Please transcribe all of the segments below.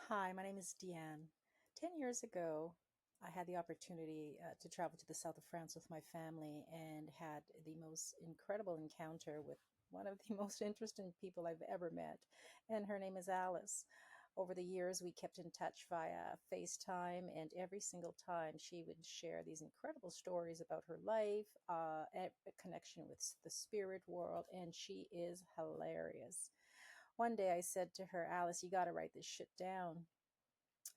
Hi, my name is Deanne. 10 years ago, I had the opportunity to travel to the south of France with my family and had the most incredible encounter with one of the most interesting people I've ever met. And her name is Alice. Over the years, we kept in touch via FaceTime, and every single time she would share these incredible stories about her life, a connection with the spirit world, and she is hilarious. One day I said to her, Alice, you got to write this shit down.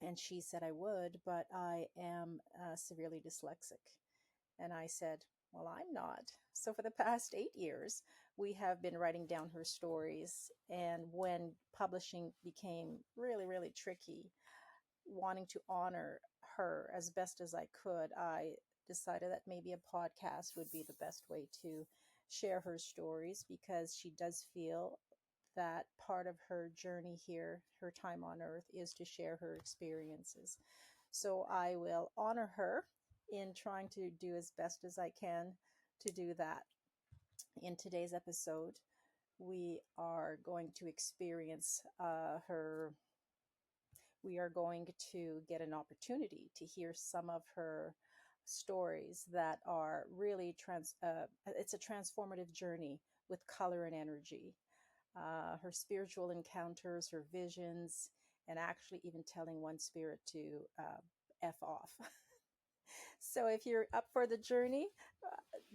And she said I would, but I am severely dyslexic. And I said, well, I'm not. So for the past 8 years, we have been writing down her stories. And when publishing became really, really tricky, wanting to honor her as best as I could, I decided that maybe a podcast would be the best way to share her stories because she does feel that part of her journey here, her time on earth, is to share her experiences. So I will honor her in trying to do as best as I can to do that. In today's episode, we are going to experience her. We are going to get an opportunity to hear some of her stories that are really it's a transformative journey with color and energy, her spiritual encounters, her visions, and actually even telling one spirit to F off. So if you're up for the journey,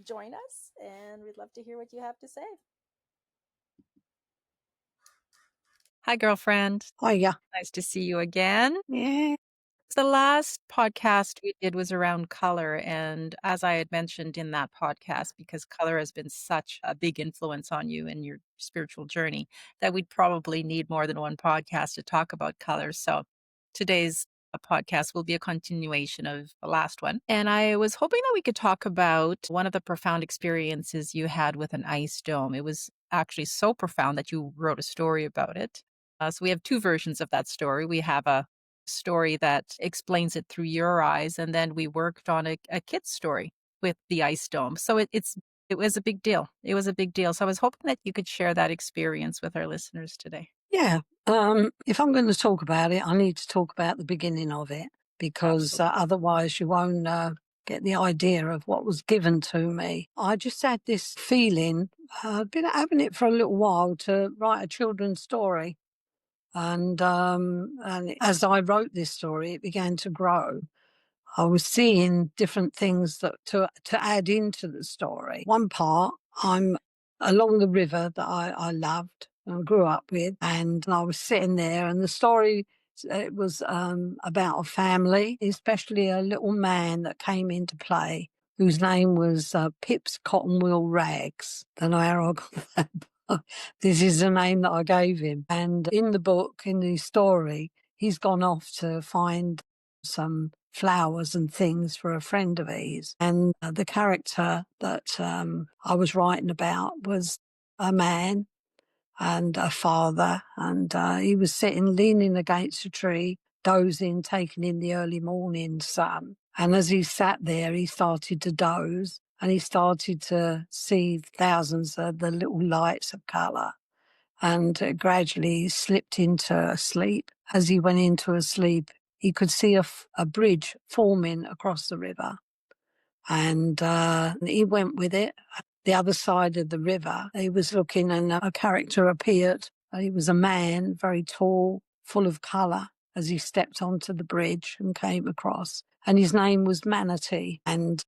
join us, and we'd love to hear what you have to say. Hi, girlfriend. Oh, yeah. Nice to see you again. Yeah. The last podcast we did was around color. And as I had mentioned in that podcast, because color has been such a big influence on you in your spiritual journey, that we'd probably need more than one podcast to talk about color. So today's podcast will be a continuation of the last one. And I was hoping that we could talk about one of the profound experiences you had with an ice dome. It was actually so profound that you wrote a story about it. So we have two versions of that story. We have a story that explains it through your eyes, and then we worked on a kid's story with the ice dome. So it was a big deal. It was a big deal. So I was hoping that you could share that experience with our listeners today. Yeah. If I'm going to talk about it, I need to talk about the beginning of it because otherwise you won't get the idea of what was given to me. I just had this feeling, I've been having it for a little while to write a children's story. And as I wrote this story, it began to grow. I was seeing different things that to add into the story. One part, I'm along the river that I loved and grew up with, and I was sitting there, and the story it was about a family, especially a little man that came into play, whose name was Pip's Cotton Wool Rags. Don't know how I got that. But this is the name that I gave him. And in the book, in the story, he's gone off to find some flowers and things for a friend of his. And the character that I was writing about was a man and a father. And he was sitting leaning against a tree, dozing, taking in the early morning sun. And as he sat there, he started to doze and he started to see thousands of the little lights of colour, and gradually slipped into a sleep. As he went into a sleep, he could see a bridge forming across the river, and he went with it. The other side of the river, he was looking, and a character appeared. He was a man, very tall, full of colour, as he stepped onto the bridge and came across. And his name was Manatee, and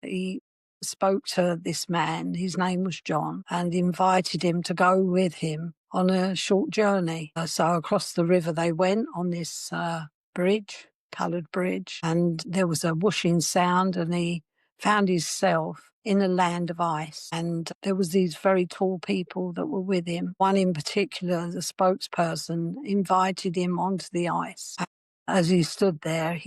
he spoke to this man, his name was John, and invited him to go with him on a short journey. So across the river they went on this bridge, coloured bridge, and there was a whooshing sound, and he found himself in a land of ice. And there was these very tall people that were with him. One in particular, the spokesperson, invited him onto the ice. As he stood there,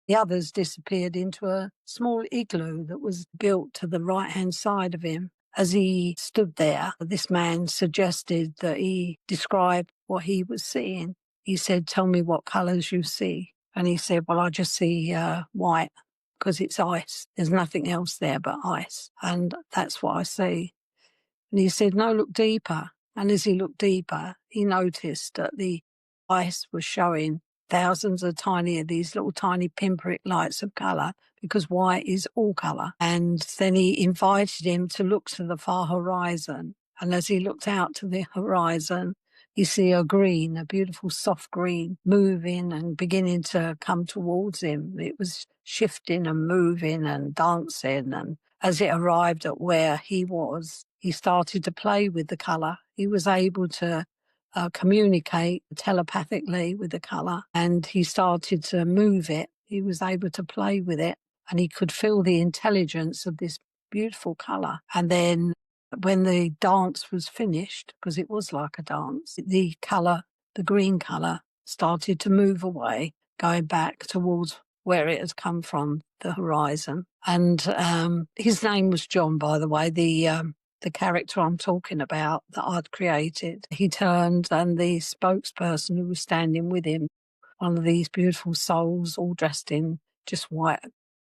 the others disappeared into a small igloo that was built to the right-hand side of him. As he stood there, this man suggested that he describe what he was seeing. He said, "Tell me what colours you see." And he said, "Well, I just see white because it's ice. There's nothing else there but ice. And that's what I see." And he said, "No, look deeper." And as he looked deeper, he noticed that the ice was showing thousands of these little tiny pinprick lights of colour, because white is all colour. And then he invited him to look to the far horizon. And as he looked out to the horizon, you see a green, a beautiful soft green, moving and beginning to come towards him. It was shifting and moving and dancing. And as it arrived at where he was, he started to play with the colour. He was able to communicate telepathically with the colour, and he started to move it. He was able to play with it, and he could feel the intelligence of this beautiful colour. And then when the dance was finished, because it was like a dance, the colour, the green colour, started to move away, going back towards where it has come from, the horizon. And his name was John, by the way, the character I'm talking about that I'd created. He turned, and the spokesperson who was standing with him, one of these beautiful souls, all dressed in just white,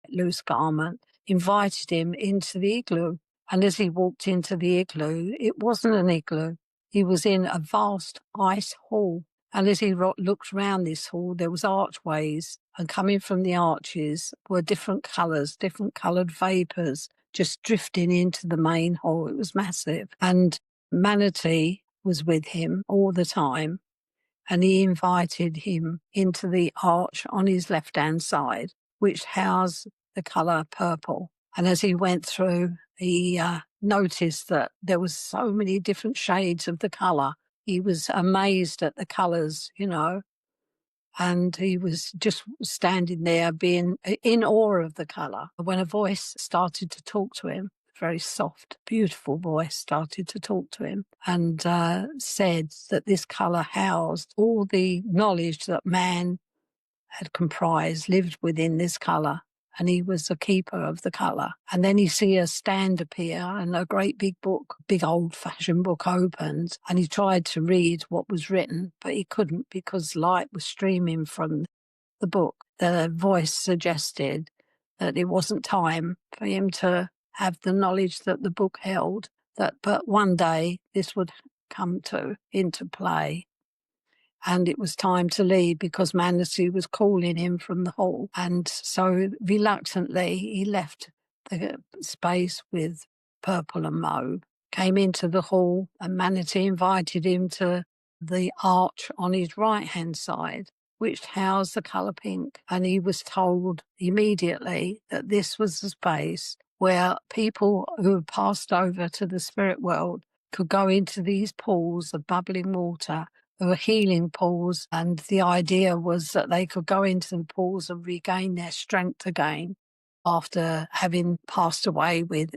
loose garment, invited him into the igloo. And as he walked into the igloo, it wasn't an igloo. He was in a vast ice hall. And as he looked round this hall, there was archways, and coming from the arches were different colours, different coloured vapours, just drifting into the main hall. It was massive. And Manatee was with him all the time, and he invited him into the arch on his left-hand side, which housed the colour purple. And as he went through, he noticed that there was so many different shades of the colour. He was amazed at the colours, and he was just standing there being in awe of the colour when a voice started to talk to him. A very soft, beautiful voice started to talk to him, and said that this colour housed all the knowledge that man had comprised, lived within this colour, and he was a keeper of the colour. And then he see a stand appear, and a great big book, big old-fashioned book opened, and he tried to read what was written, but he couldn't because light was streaming from the book. The voice suggested that it wasn't time for him to have the knowledge that the book held, but one day this would come into play. And it was time to leave because Manassu was calling him from the hall. And so reluctantly, he left the space with Purple and Mauve, came into the hall, and Manatee invited him to the arch on his right-hand side, which housed the colour pink. And he was told immediately that this was the space where people who had passed over to the spirit world could go into these pools of bubbling water. There were healing pools, and the idea was that they could go into the pools and regain their strength again after having passed away with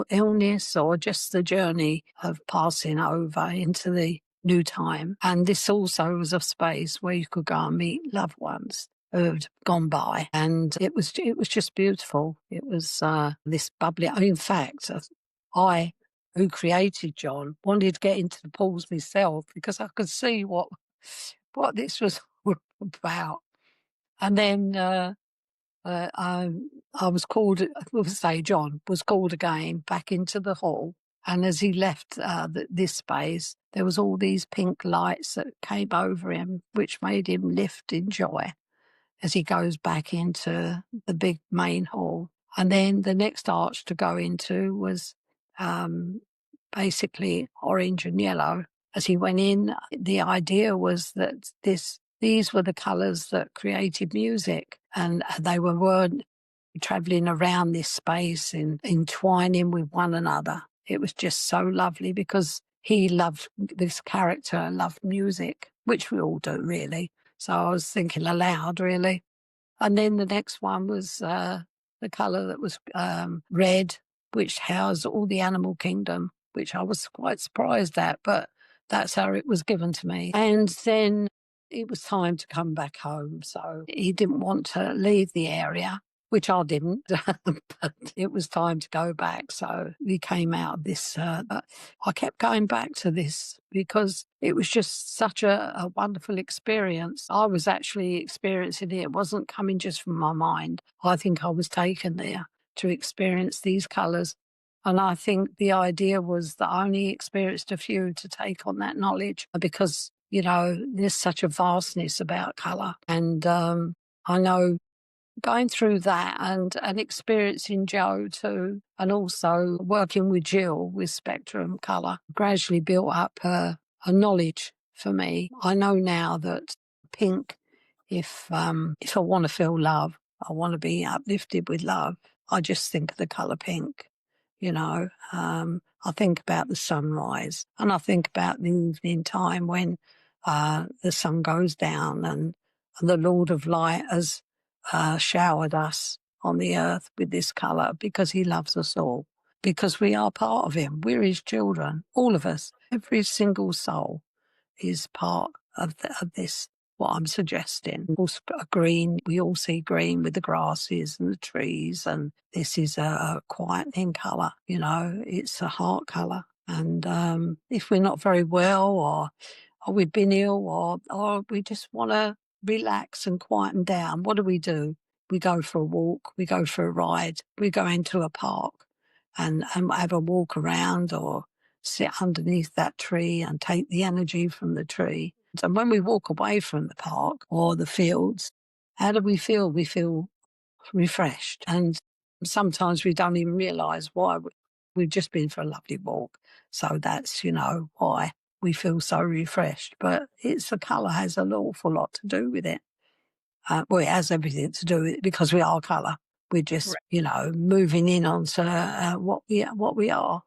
illness or just the journey of passing over into the new time. And this also was a space where you could go and meet loved ones who had gone by, and it was just beautiful. It was this bubbly. In fact, I who created John, wanted to get into the pools myself because I could see what this was all about. And then I was called, we'll say John was called again back into the hall. And as he left this space, there was all these pink lights that came over him, which made him lift in joy as he goes back into the big main hall. And then the next arch to go into was basically orange and yellow. As he went in, the idea was that these were the colours that created music, and they weren't travelling around this space and entwining with one another. It was just so lovely because he loved this character, loved music, which we all do really. So I was thinking aloud, really. And then the next one was the colour that was red, which housed all the animal kingdom, which I was quite surprised at, but that's how it was given to me. And then it was time to come back home. So he didn't want to leave the area, which I didn't, but it was time to go back. So we came out of this. I kept going back to this because it was just such a wonderful experience. I was actually experiencing it. It wasn't coming just from my mind. I think I was taken there to experience these colours. And I think the idea was that I only experienced a few to take on that knowledge because there's such a vastness about colour. And I know going through that and experiencing Joe too, and also working with Jill with Spectrum Colour, gradually built up a knowledge for me. I know now that pink, if I want to feel love, I want to be uplifted with love, I just think of the colour pink. I think about the sunrise, and I think about the evening time when the sun goes down, and the Lord of Light has showered us on the earth with this colour because he loves us all, because we are part of him. We're his children, all of us. Every single soul is part of this, what I'm suggesting. Green, we all see green with the grasses and the trees, and this is a quietening colour, it's a heart colour. And if we're not very well, or we've been ill, or we just want to relax and quieten down, what do? We go for a walk, we go for a ride, we go into a park and have a walk around, or sit underneath that tree and take the energy from the tree. And when we walk away from the park or the fields, how do we feel? We feel refreshed. And sometimes we don't even realise why. We've just been for a lovely walk. So that's, why we feel so refreshed. But the colour has an awful lot to do with it. Well, it has everything to do with it because we are colour. We're just, moving in onto what we are,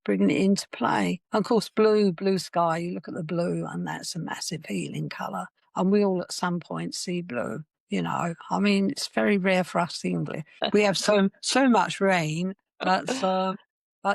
bringing it into play. Of course, blue sky, you look at the blue and that's a massive healing colour. And we all at some point see blue, I mean, it's very rare for us English. We have so much rain, but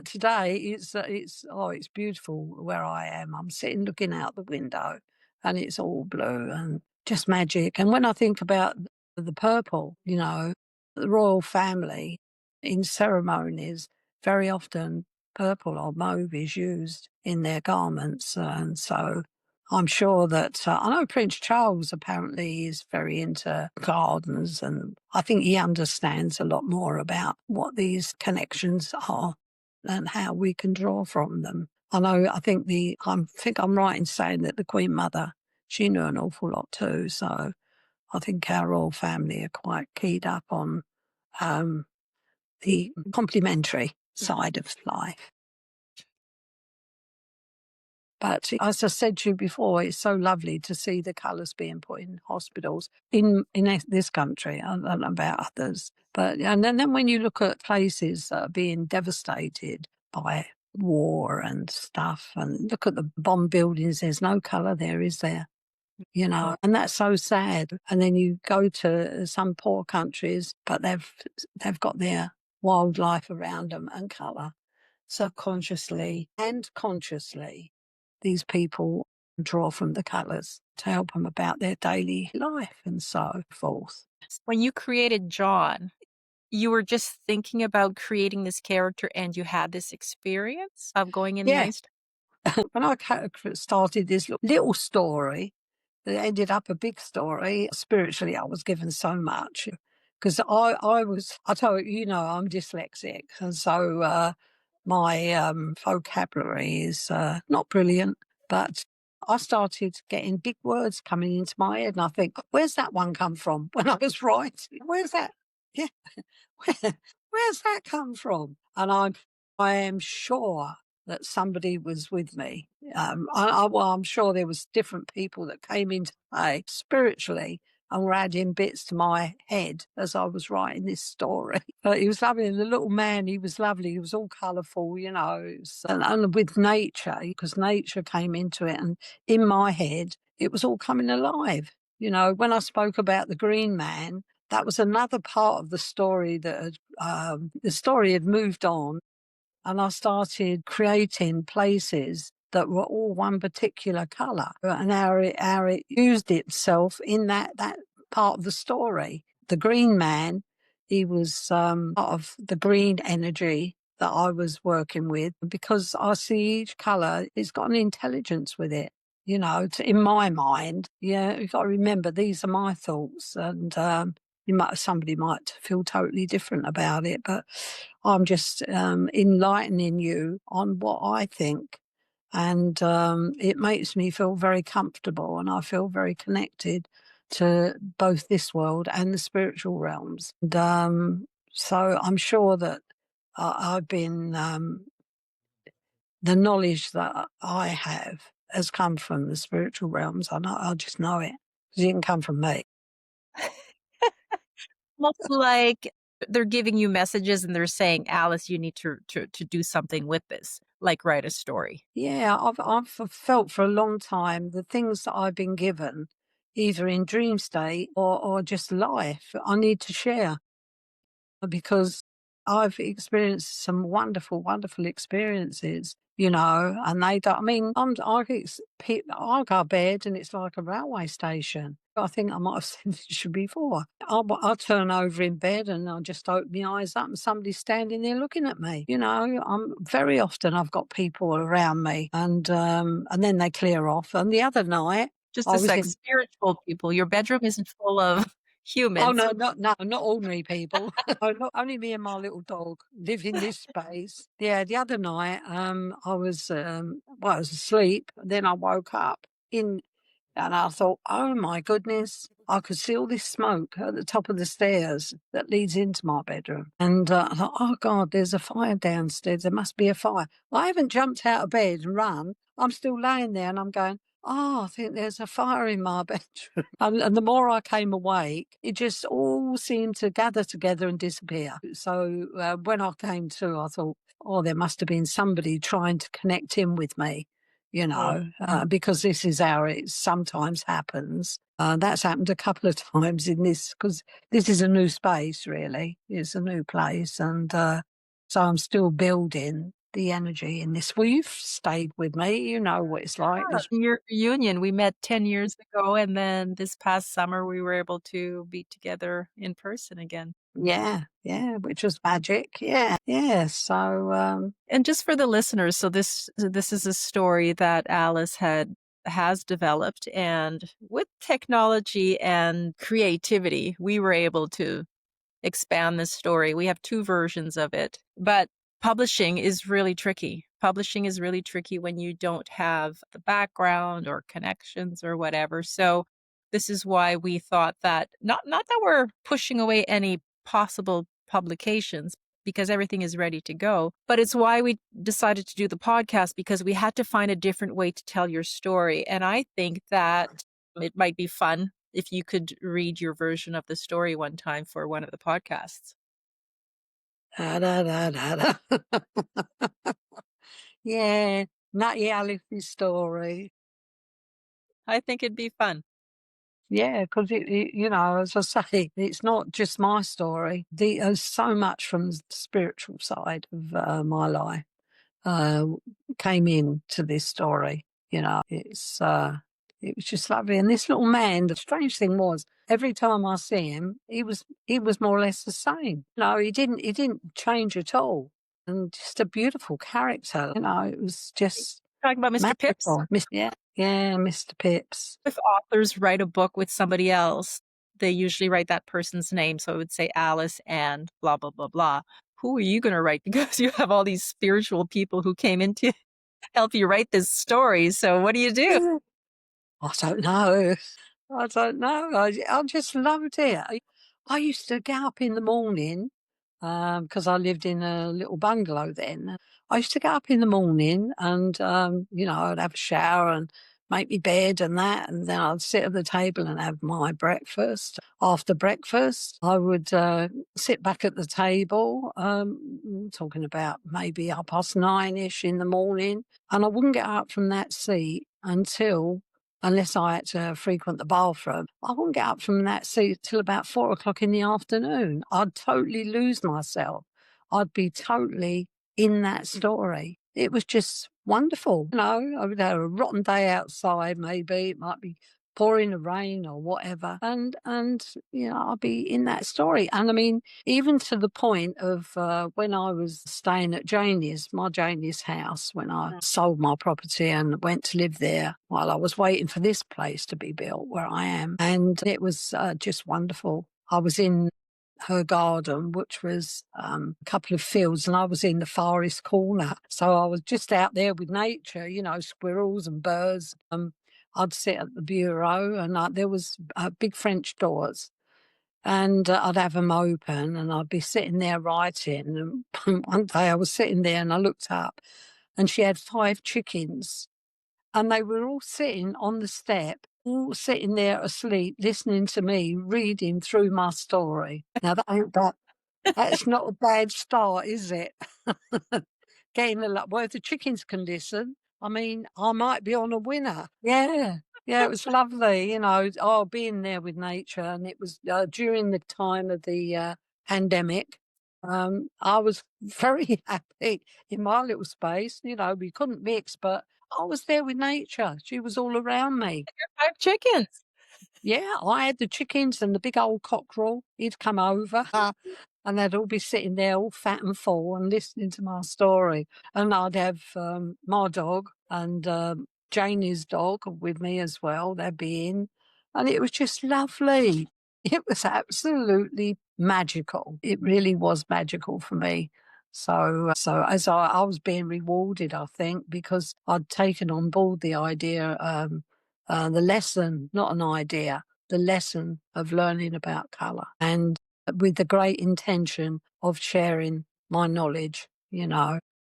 today it's beautiful where I am. I'm sitting looking out the window and it's all blue and just magic. And when I think about the purple, the royal family in ceremonies, very often purple or mauve is used in their garments. And so I'm sure that I know Prince Charles apparently is very into gardens, and I think he understands a lot more about what these connections are and how we can draw from them. I think I'm right in saying that the Queen Mother, she knew an awful lot too. So I think our royal family are quite keyed up on the complementary side of life. But as I said to you before, it's so lovely to see the colours being put in hospitals in this country. I don't know about others. And then when you look at places that are being devastated by war and stuff, and look at the bomb buildings, there's no colour there, is there? And that's so sad. And then you go to some poor countries, but they've got their wildlife around them and colour. Subconsciously and consciously, these people draw from the colours to help them about their daily life and so forth. When you created John, you were just thinking about creating this character and you had this experience of going in the Yeah. ice? When I started this little story, that ended up a big story. Spiritually, I was given so much because I told you, I'm dyslexic. And so my vocabulary is not brilliant, but I started getting big words coming into my head. And I think, where's that one come from when I was writing? Where's that? Yeah. Where's that come from? And I am sure that somebody was with me. I'm sure there was different people that came into play spiritually and were adding bits to my head as I was writing this story. But he was lovely. The little man, he was lovely. He was all colourful, and with nature, because nature came into it. And in my head, it was all coming alive. When I spoke about the green man, that was another part of the story that the story had moved on, and I started creating places that were all one particular colour, and how it used itself in that part of the story. The green man, he was part of the green energy that I was working with, because I see each colour, it's got an intelligence with it. In my mind, you've got to remember these are my thoughts, and somebody might feel totally different about it, but I'm just enlightening you on what I think And it makes me feel very comfortable, and I feel very connected to both this world and the spiritual realms. And so I'm sure that I've been, the knowledge that I have has come from the spiritual realms. I just know it, because it didn't come from me. Almost like they're giving you messages and they're saying, Alice, you need to do something with this, like write a story. Yeah, I've felt for a long time the things that I've been given, either in dream state or just life, I need to share, because I've experienced some wonderful, wonderful experiences, and they don't, I mean, I go to bed and it's like a railway station. I think I might have said this before. I'll turn over in bed and I'll just open my eyes up and somebody's standing there looking at me. I'm very often I've got people around me, and then they clear off. And the other night Just I a was sec, in. spiritual people. Your bedroom isn't full of Oh humans. no, not ordinary people. Not only me and my little dog live in this space. Yeah, the other night, I was, I was asleep. Then I woke up in, and I thought, oh my goodness, I could see all this smoke at the top of the stairs that leads into my bedroom. And I thought, oh God, there's a fire downstairs. There must be a fire. Well, I haven't jumped out of bed and run. I'm still laying there and I'm going, oh, I think there's a fire in my bedroom. And the more I came awake, it just all seemed to gather together and disappear. So when I came to, I thought, oh, there must have been somebody trying to connect in with me, because this is how it sometimes happens. That's happened a couple of times in this, because this is a new space, really. It's a new place. And so I'm still building the energy in this. Well, you've stayed with me. You know what it's like. Your reunion, we met 10 years ago, and then this past summer we were able to be together in person again. Yeah, which was magic. Yeah. So, And just for the listeners, so this is a story that Alice has developed, and with technology and creativity, we were able to expand this story. We have two versions of it, but publishing is really tricky. Publishing is really tricky when you don't have the background or connections or whatever. So this is why we thought that not that we're pushing away any possible publications, because everything is ready to go, but it's why we decided to do the podcast, because we had to find a different way to tell your story. And I think that it might be fun if you could read your version of the story one time for one of the podcasts. da, da, da, da, da. Yeah, Nutty Alice's story. I think it'd be fun. Yeah, because as I say, it's not just my story. There's so much from the spiritual side of my life uh, came into this story. It was just lovely. And this little man, the strange thing was, every time I see him, he was more or less the same. He didn't change at all, and just a beautiful character. It was just Talking about Mr. Pips? magical. Yeah, Mr. Pips. If authors write a book with somebody else, they usually write that person's name. So it would say Alice and blah, blah, blah, blah. Who are you going to write? Because you have all these spiritual people who came in to help you write this story. So what do you do? I don't know. I don't know. I just loved it. I used to get up in the morning because I lived in a little bungalow then. I used to get up in the morning and, I'd have a shower and make me bed and that. And then I'd sit at the table and have my breakfast. After breakfast, I would sit back at the table, talking about maybe 9:30ish in the morning. And I wouldn't get up from that seat unless I had to frequent the bathroom. I wouldn't get up from that seat till about 4 o'clock in the afternoon. I'd totally lose myself. I'd be totally in that story. It was just wonderful. I would have a rotten day outside, maybe. It might be pouring the rain or whatever. And I'll be in that story. And I mean, even to the point of when I was staying at my Janie's house, when I sold my property and went to live there while I was waiting for this place to be built where I am. And it was just wonderful. I was in her garden, which was a couple of fields, and I was in the farthest corner. So I was just out there with nature, squirrels and birds. I'd sit at the bureau, and there was big French doors, and I'd have them open, and I'd be sitting there writing. And one day I was sitting there, and I looked up, and she had 5 chickens, and they were all sitting on the step, all sitting there asleep, listening to me reading through my story. Now that's not a bad start, is it? Getting a lot. Well, if the chickens can listen, I mean, I might be on a winner. Yeah. Yeah, it was lovely, being there with nature. And it was during the time of the pandemic. I was very happy in my little space. We couldn't mix, but I was there with nature. She was all around me. 5 chickens. Yeah, I had the chickens and the big old cockerel. He'd come over and they'd all be sitting there all fat and full and listening to my story. And I'd have my dog and Janie's dog with me as well. They'd be in. And it was just lovely. It was absolutely magical. It really was magical for me. So as I was being rewarded, I think, because I'd taken on board the idea, the lesson, not an idea, the lesson of learning about colour, and with the great intention of sharing my knowledge,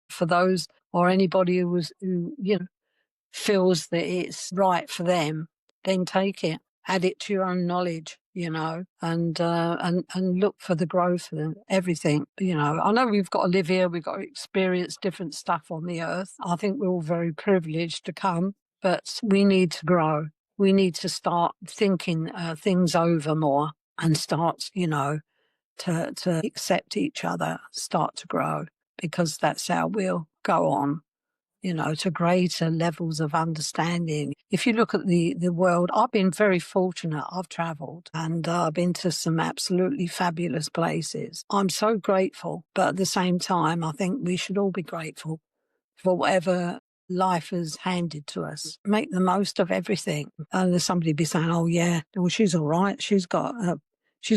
for those or anybody who feels that it's right for them, then take it, add it to your own knowledge, and look for the growth and everything. I know we've got to live here, we've got to experience different stuff on the earth. I think we're all very privileged to come, but we need to grow. We need to start thinking things over more and start, to accept each other, start to grow, because that's how we'll go on, to greater levels of understanding. If you look at the world, I've been very fortunate. I've travelled and I've been to some absolutely fabulous places. I'm so grateful, but at the same time, I think we should all be grateful for whatever life has handed to us. Make the most of everything. And there's somebody be saying, "Oh yeah, well she's all right. She's got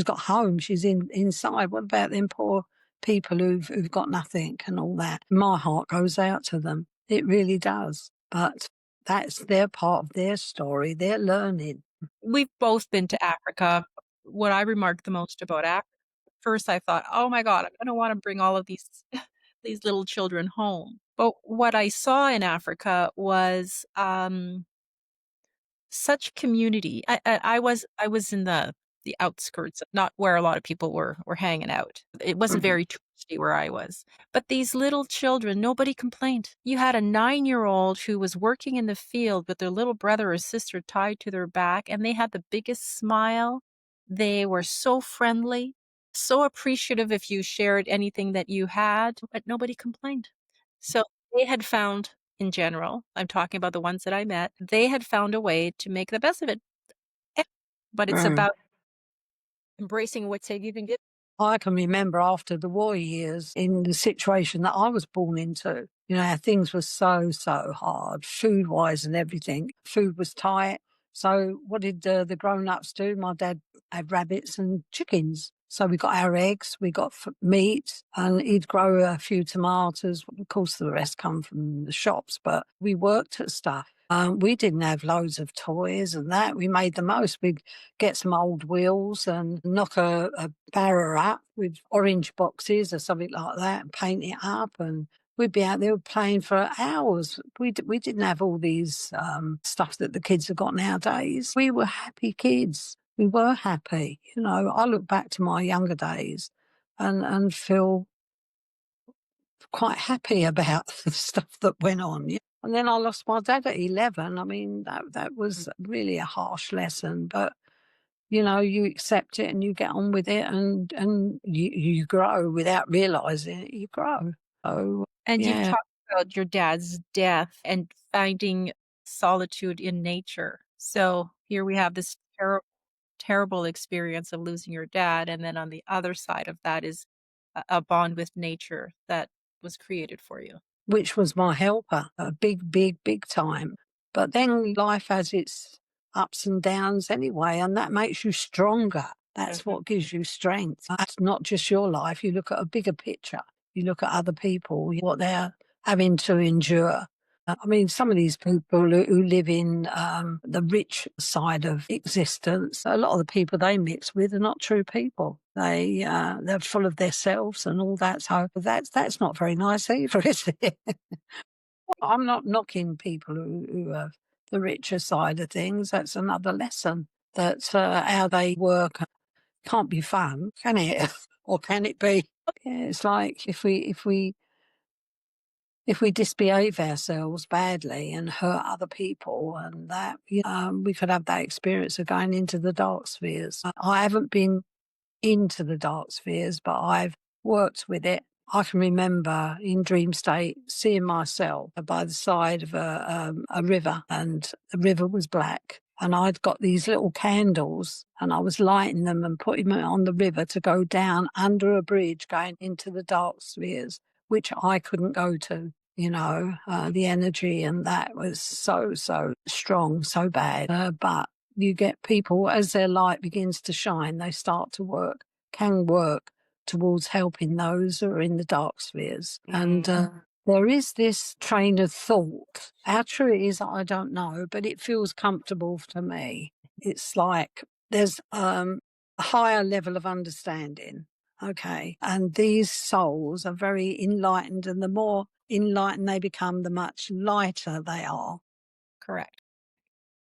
home. She's inside. What about them poor people who've got nothing and all that?" My heart goes out to them. It really does. But that's their part of their story. They're learning. We've both been to Africa. What I remarked the most about Africa, first I thought, "Oh my God, I'm gonna wanna bring all of these these little children home." But what I saw in Africa was, such community. I was in the outskirts, not where a lot of people were hanging out. It wasn't Mhm. very touristy where I was. But these little children, nobody complained. You had a 9-year-old who was working in the field with their little brother or sister tied to their back, and they had the biggest smile. They were so friendly, so appreciative if you shared anything that you had, but nobody complained. So they had found, in general, I'm talking about the ones that I met, they had found a way to make the best of it. Eh, But it's Mm. about embracing what they've even given. I can remember after the war years in the situation that I was born into, how things were so, so hard, food wise and everything. Food was tight. So what did the grown ups do? My dad had rabbits and chickens. So we got our eggs, we got meat, and he'd grow a few tomatoes. Of course, the rest come from the shops, but we worked at stuff. We didn't have loads of toys and that. We made the most. We'd get some old wheels and knock a barrow up with orange boxes or something like that and paint it up. And we'd be out there playing for hours. We didn't have all these stuff that the kids have got nowadays. We were happy kids. We were happy. I look back to my younger days and feel quite happy about the stuff that went on. Yeah. And then I lost my dad at 11. I mean, that was really a harsh lesson, but you accept it and you get on with it, and you grow without realizing it. You grow. So And you've yeah, talked about your dad's death and finding solitude in nature. So here we have this terrible experience of losing your dad, and then on the other side of that is a bond with nature that was created for you. which was my helper, a big, big, big time. But then life has its ups and downs anyway, and that makes you stronger. That's what gives you strength. That's not just your life. You look at a bigger picture. You look at other people, what they're having to endure. I mean, some of these people who live in the rich side of existence, a lot of the people they mix with are not true people. They're full of themselves and all that. So that's not very nice either, is it? I'm not knocking people who have the richer side of things. That's another lesson. That how they work can't be fun, can it? Or can it be? Yeah, it's like if we disbehave ourselves badly and hurt other people, and that we could have that experience of going into the dark spheres. I haven't been into the dark spheres, but I've worked with it. I can remember in dream state seeing myself by the side of a river, and the river was black. And I'd got these little candles and I was lighting them and putting them on the river to go down under a bridge going into the dark spheres, which I couldn't go to. The energy and that was so strong, so bad. But you get people, as their light begins to shine, they start to can work towards helping those who are in the dark spheres. And there is this train of thought. How true it is, I don't know, but it feels comfortable to me. It's like there's a higher level of understanding. Okay. And these souls are very enlightened, and the more enlightened they become, the much lighter they are. Correct.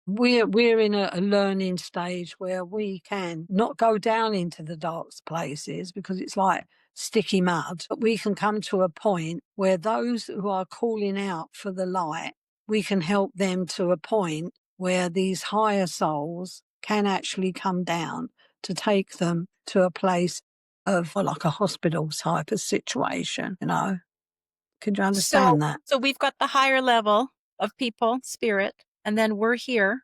We're in a learning stage where we can not go down into the dark places because it's like sticky mud, but we can come to a point where those who are calling out for the light, we can help them to a point where these higher souls can actually come down to take them to a place of like a hospital type of situation, Could you understand that? So we've got the higher level of people, spirit, and then we're here,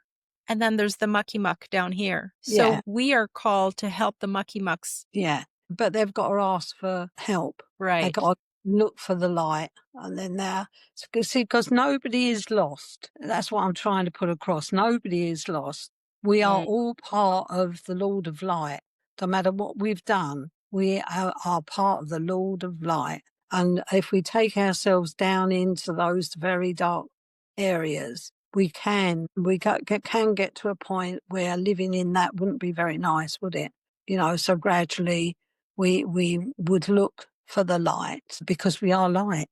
and then there's the mucky muck down here. So Yeah. we are called to help the mucky mucks. Yeah. But they've got to ask for help. Right. They've got to look for the light. And then because nobody is lost. That's what I'm trying to put across. Nobody is lost. We are all part of the Lord of Light. No matter what we've done, we are part of the Lord of Light. And if we take ourselves down into those very dark areas, we can get to a point where living in that wouldn't be very nice, would it? So gradually we would look for the light because we are light,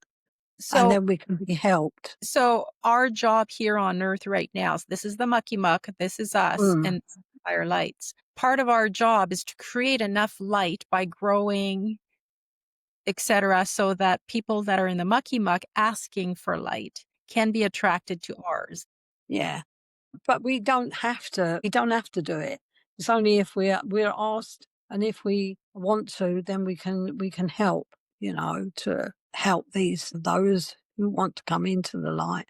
and then we can be helped. So our job here on Earth right now, so this is the mucky muck, this is us, and higher lights. Part of our job is to create enough light by growing, etc., so that people that are in the mucky muck asking for light can be attracted to ours. Yeah, but we don't have to. We don't have to do it. It's only if we're asked, and if we want to, then we can help. To help those who want to come into the light.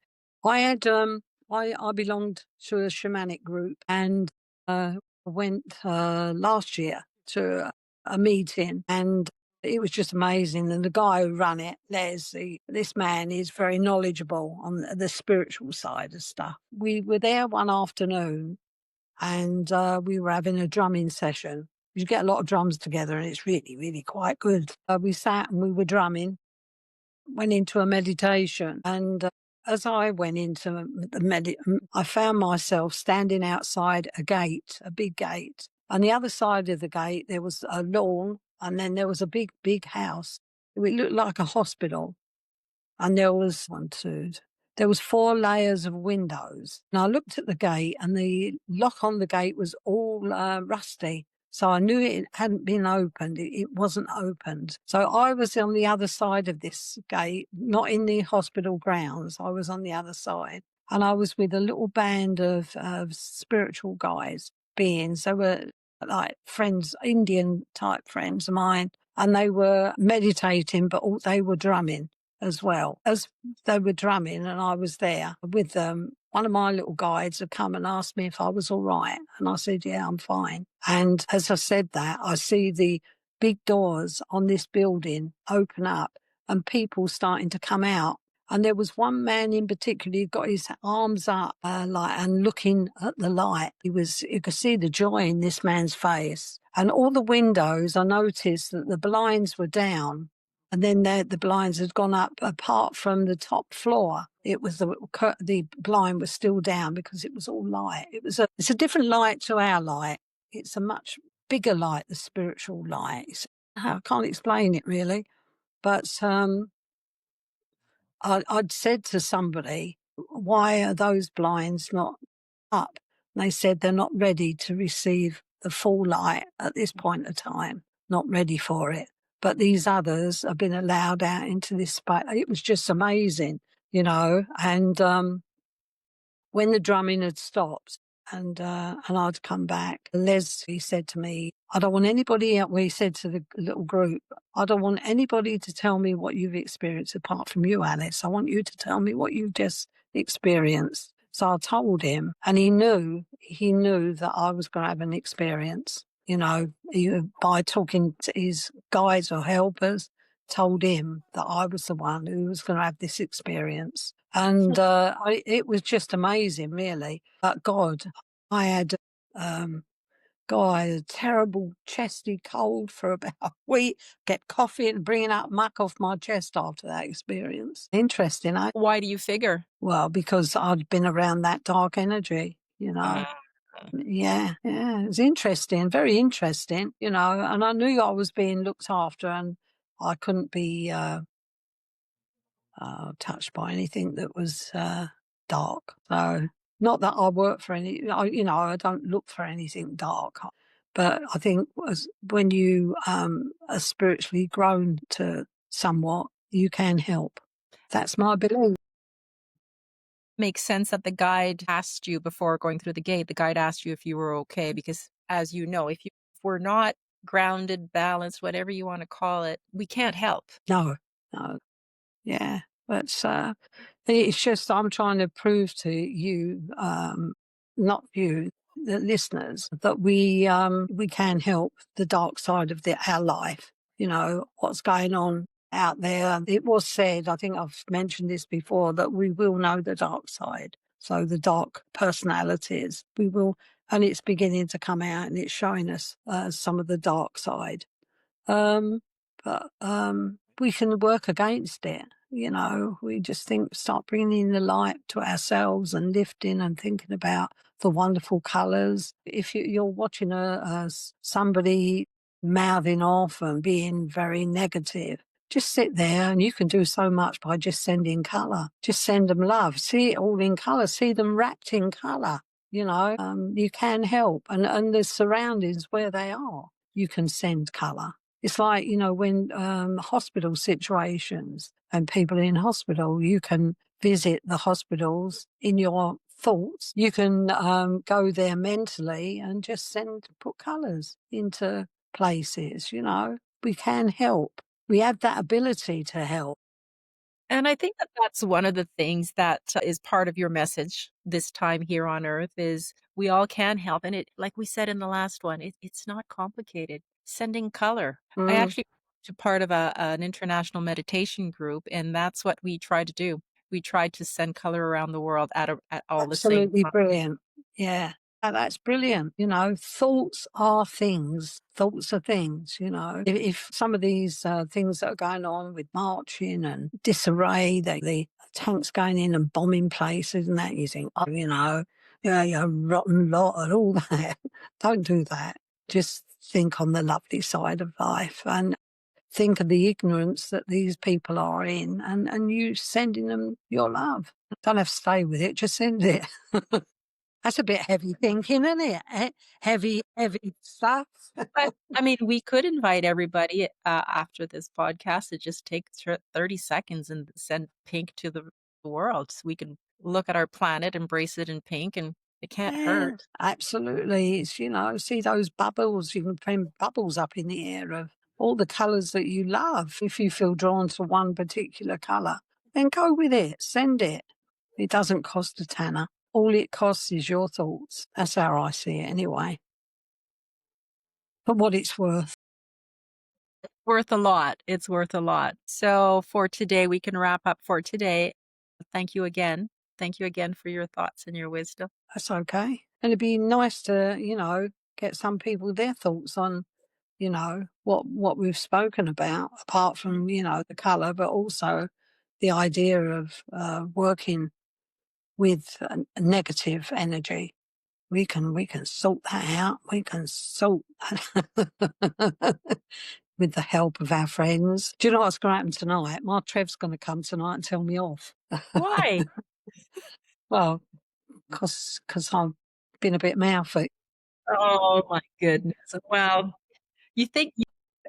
I had I belonged to a shamanic group, and went last year to a meeting, and it was just amazing. And the guy who ran it, this man is very knowledgeable on the spiritual side of stuff. We were there one afternoon, and we were having a drumming session. You get a lot of drums together, and it's really, really quite good. We sat and we were drumming, went into a meditation, and as I went into I found myself standing outside a gate, a big gate. On the other side of the gate, there was a lawn, and then there was a big, big house. It looked like a hospital. And there was 4 layers of windows. And I looked at the gate, and the lock on the gate was all rusty. So I knew it hadn't been opened. It wasn't opened. So I was on the other side of this gate, not in the hospital grounds. I was on the other side. And I was with a little band of spiritual beings. They were like friends, Indian type friends of mine. And they were meditating, but they were drumming as well. As they were drumming and I was there with them, one of my little guides had come and asked me if I was all right. And I said, yeah, I'm fine. And as I said that, I see the big doors on this building open up and people starting to come out. And there was one man in particular, he got his arms up and looking at the light. You could see the joy in this man's face. And all the windows, I noticed that the blinds were down. And then the blinds had gone up apart from the top floor. It was the blind was still down because it was all light. It's a different light to our light. It's a much bigger light, the spiritual light. I can't explain it really, but I'd said to somebody, why are those blinds not up? And they said they're not ready to receive the full light at this point of time, not ready for it. But these others have been allowed out into this space. It was just amazing, and when the drumming had stopped and I'd come back, Leslie said to me, I don't want anybody else, we said to the little group, I don't want anybody to tell me what you've experienced apart from you, Alice. I want you to tell me what you've just experienced. So I told him, and he knew that I was going to have an experience, by talking to his guides or helpers, told him that I was the one who was going to have this experience. And it was just amazing, really. But God, I had I had a terrible chesty cold for about a week. Get coffee and bringing out muck off my chest after that experience. Interesting, eh? Why do you figure? Well, because I'd been around that dark energy, Yeah, it was interesting, very interesting, and I knew I was being looked after and I couldn't be touched by anything that was dark. So, not that I work for I don't look for anything dark. But I think when you are spiritually grown to somewhat, you can help. That's my belief. Makes sense that the guide asked you before going through the gate, the guide asked you if you were okay, because as you know, if we're not grounded, balanced, whatever you want to call it, we can't help. No, no, yeah. But it's just I'm trying to prove to you, not you, the listeners, that we can help the dark side of our life. What's going on out there. It was said, I think I've mentioned this before, that we will know the dark side. So the dark personalities, we will, and it's beginning to come out and it's showing us some of the dark side. But we can work against it. We just start bringing in the light to ourselves and lifting and thinking about the wonderful colours. If you're watching somebody mouthing off and being very negative, just sit there and you can do so much by just sending colour. Just send them love. See it all in colour. See them wrapped in colour. You can help. And the surroundings where they are, you can send colour. It's like, when hospital situations and people in hospital, you can visit the hospitals in your thoughts. You can go there mentally and just put colours into places, We can help. We have that ability to help. And I think that that's one of the things that is part of your message this time here on Earth is we all can help. And like we said in the last one, it's not complicated. Sending color. I actually to part of an international meditation group, and that's what we try to do. We try to send color around the world at all the same Absolutely time. brilliant. Yeah. That's brilliant. Thoughts are things. Thoughts are things, If some of these things that are going on with marching and disarray, the tanks going in and bombing places and that, you think, yeah, you rotten lot and all that. Don't do that. Just think on the lovely side of life and think of the ignorance that these people are in and you sending them your love. Don't have to stay with it, just send it. That's a bit heavy thinking, isn't it? Heavy stuff. But I mean, we could invite everybody after this podcast to just take 30 seconds and send pink to the world. So we can look at our planet, embrace it in pink, and it can't hurt. Absolutely. It's, see those bubbles, you can print bubbles up in the air of all the colours that you love. If you feel drawn to one particular colour, then go with it, send it. It doesn't cost a tanner. All it costs is your thoughts. That's how I see it anyway. For what it's worth. Worth a lot. It's worth a lot. So for today, we can wrap up for today. Thank you again. Thank you again for your thoughts and your wisdom. That's okay. And it'd be nice to, get some people their thoughts on, what we've spoken about, apart from, the colour, but also the idea of working with a negative energy. We can sort that out. We can sort with the help of our friends. Do you know what's going to happen tonight? My Trev's going to come tonight and tell me off. Why? Well, because I've been a bit mouthy. Oh my goodness. Well, you think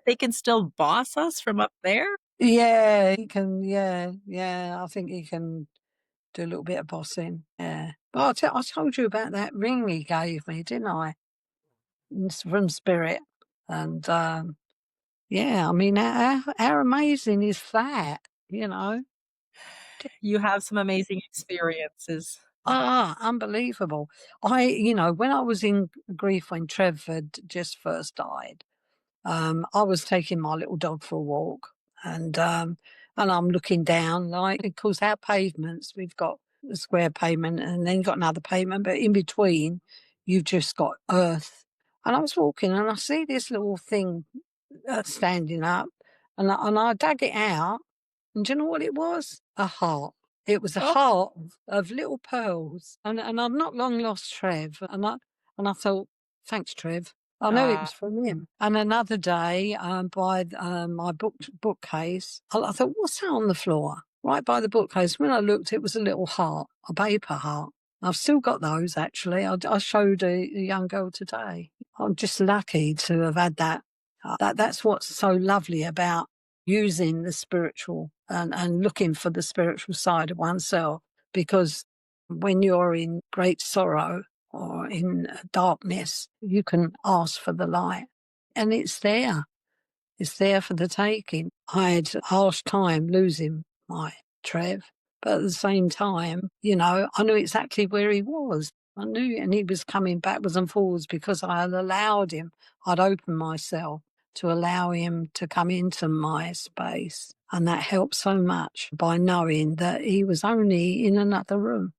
they can still boss us from up there? Yeah, he can. Yeah, yeah. I think he can do a little bit of bossing. Yeah. But I told you about that ring he gave me, didn't I? It's from Spirit. And yeah, I mean, how amazing is that? You know? You have some amazing experiences. Unbelievable. When I was in grief when Trev had just first died, I was taking my little dog for a walk, and I'm looking down, like, because our pavements, we've got a square pavement and then you've got another pavement, but in between you've just got earth. And I was walking and I see this little thing standing up, and I dug it out, and do you know what it was? A heart. It was a Oh, heart of little pearls, and I'd not long lost Trev, and I thought, thanks, Trev. I know it ah, was from him. And another day, by my bookcase, I thought, what's that on the floor? Right by the bookcase. When I looked, it was a little heart, a paper heart. I've still got those, actually. I showed a young girl today. I'm just lucky to have had that. That's what's so lovely about using the spiritual and looking for the spiritual side of oneself, because when you're in great sorrow or in darkness, you can ask for the light, and it's there. It's there for the taking. I had a harsh time losing my Trev, but at the same time, I knew exactly where he was. I knew, and he was coming backwards and forwards because I had allowed him. I'd opened myself to allow him to come into my space. And that helped so much by knowing that he was only in another room,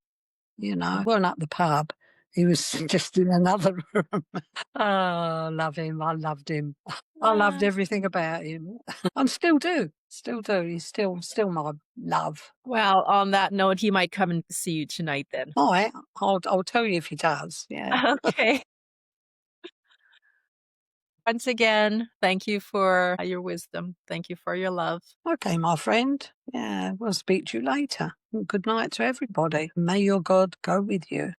weren't at the pub. He was just in another room. Oh, I love him. I loved him. I loved ah. everything about him. And still do. Still do. He's still my love. Well, on that note, he might come and see you tonight then. All right. I'll tell you if he does. Yeah. Okay. Once again, thank you for your wisdom. Thank you for your love. Okay, my friend. Yeah, we'll speak to you later. Good night to everybody. May your God go with you.